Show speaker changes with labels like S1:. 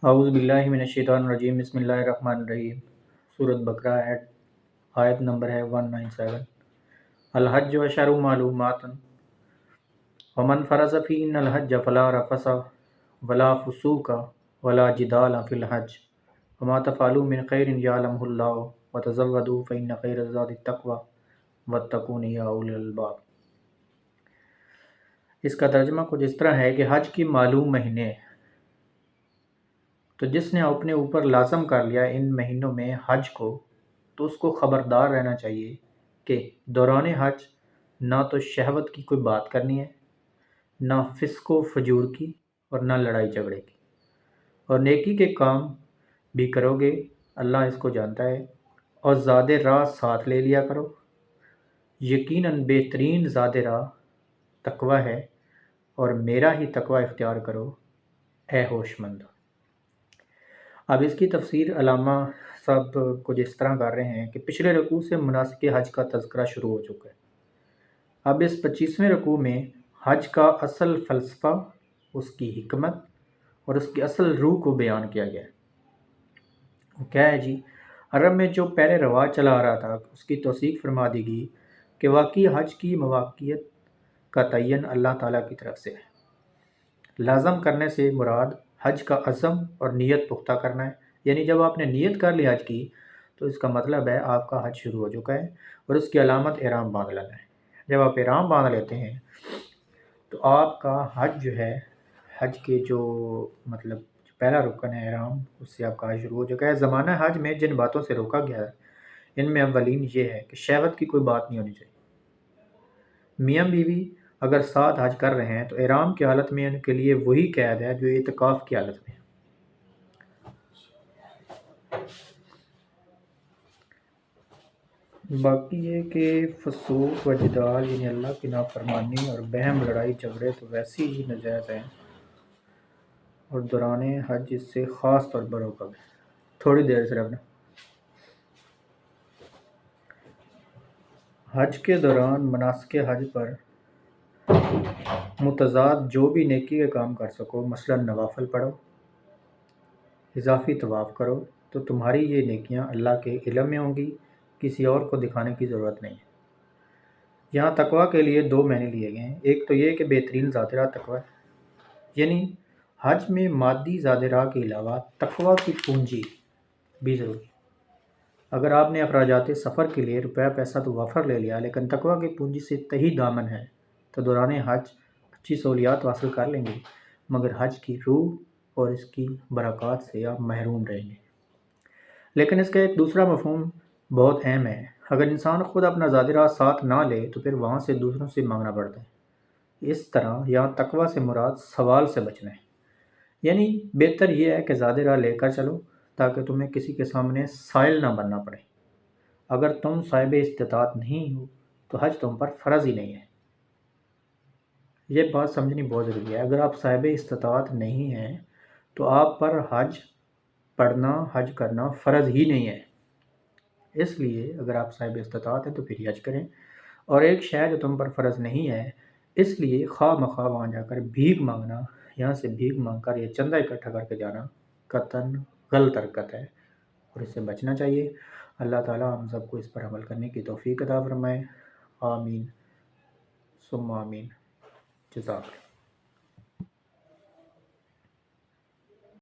S1: اعوذ باللہ من الشیطان الرجیم بسم اللہ الرحمن الرحیم سورۃ بقرہ آیت نمبر ہے 197۔ الحج اشہر معلومات ومن فرض فیہن الحج فلا رفث ولا فسوق ولا جدال فی الحج وما تفعلوا من خیر یعلمہ اللہ وتزودوا فإن خیر الزاد التقوی واتقون یا اولی الالباب۔ اس کا ترجمہ کچھ اس طرح ہے کہ حج کی معلوم مہینے، تو جس نے اپنے اوپر لازم کر لیا ان مہینوں میں حج کو، تو اس کو خبردار رہنا چاہیے کہ دوران حج نہ تو شہوت کی کوئی بات کرنی ہے، نہ فسق و فجور کی، اور نہ لڑائی جھگڑے کی، اور نیکی کے کام بھی کرو گے اللہ اس کو جانتا ہے، اور زاد راہ ساتھ لے لیا کرو، یقیناً بہترین زاد راہ تقوی ہے، اور میرا ہی تقوی اختیار کرو اے ہوش مند۔ اب اس کی تفسیر علامہ صاحب کچھ اس طرح کر رہے ہیں کہ پچھلے رکوع سے مناسک حج کا تذکرہ شروع ہو چکا ہے۔ اب اس 25ویں رکوع میں حج کا اصل فلسفہ، اس کی حکمت اور اس کی اصل روح کو بیان کیا گیا ہے۔ وہ کیا ہے جی؟ عرب میں جو پہلے رواج چلا آ رہا تھا اس کی توثیق فرما دی گئی کہ واقعی حج کی مواقعیت کا تعین اللہ تعالیٰ کی طرف سے ہے۔ لازم کرنے سے مراد حج کا عزم اور نیت پختہ کرنا ہے، یعنی جب آپ نے نیت کر لی حج کی تو اس کا مطلب ہے آپ کا حج شروع ہو چکا ہے، اور اس کی علامت احرام باندھ لینا ہے۔ جب آپ احرام باندھ لیتے ہیں تو آپ کا حج جو ہے، حج کے جو مطلب پہلا رکن ہے احرام، اس سے آپ کا حج شروع ہو چکا ہے۔ زمانہ حج میں جن باتوں سے روکا گیا ہے ان میں اولین یہ ہے کہ شہوت کی کوئی بات نہیں ہونی چاہیے۔ میاں بیوی اگر ساتھ حج کر رہے ہیں تو احرام کی حالت میں ان کے لیے وہی قید ہے جو اعتکاف کی حالت میں۔ باقی یہ کہ فسوق و جدال یعنی اللہ کی نافرمانی اور بہم لڑائی جھگڑے تو ویسے ہی ناجائز ہیں، اور دوران حج اس سے خاص طور پر روکا گیا۔ تھوڑی دیر صرف نا، حج کے دوران مناسک حج پر متضاد جو بھی نیکی کے کام کر سکو، مثلا نوافل پڑھو، اضافی طواف کرو، تو تمہاری یہ نیکیاں اللہ کے علم میں ہوں گی، کسی اور کو دکھانے کی ضرورت نہیں ہے۔ یہاں تقوی کے لیے دو معنی لیے گئے ہیں۔ ایک تو یہ کہ بہترین ذات راہ تقوی ہے، یعنی حج میں مادی ذات راہ کے علاوہ تقوی کی پونجی بھی ضروری ہے۔ اگر آپ نے اخراجات سفر کے لیے روپیہ پیسہ تو وفر لے لیا، لیکن تقوی کی پونجی سے تہی دامن ہے، تو دوران حج اچھی سہولیات حاصل کر لیں گے، مگر حج کی روح اور اس کی برکات سے آپ محروم رہیں گے۔ لیکن اس کا ایک دوسرا مفہوم بہت اہم ہے۔ اگر انسان خود اپنا ذات راہ ساتھ نہ لے تو پھر وہاں سے دوسروں سے مانگنا پڑتا ہے۔ اس طرح یہاں تقوی سے مراد سوال سے بچنا ہے، یعنی بہتر یہ ہے کہ ذات راہ لے کر چلو تاکہ تمہیں کسی کے سامنے سائل نہ بننا پڑے۔ اگر تم صاحب استطاعت نہیں ہو تو حج تم پر فرض ہی نہیں ہے۔ یہ بات سمجھنی بہت ضروری ہے۔ اگر آپ صاحب استطاعت نہیں ہیں تو آپ پر حج پڑھنا، حج کرنا فرض ہی نہیں ہے۔ اس لیے اگر آپ صاحب استطاعت ہیں تو پھر حج کریں، اور ایک شے جو تم پر فرض نہیں ہے، اس لیے خواہ مخواہ وہاں جا کر بھیک مانگنا، یہاں سے بھیک مانگ کر یا چندہ اکٹھا کر کے جانا قطعاً غلط حرکت ہے، اور اس سے بچنا چاہیے۔ اللہ تعالیٰ ہم سب کو اس پر عمل کرنے کی توفیق عطا فرمائے۔ آمین ثم آمین۔ جزاک اللہ۔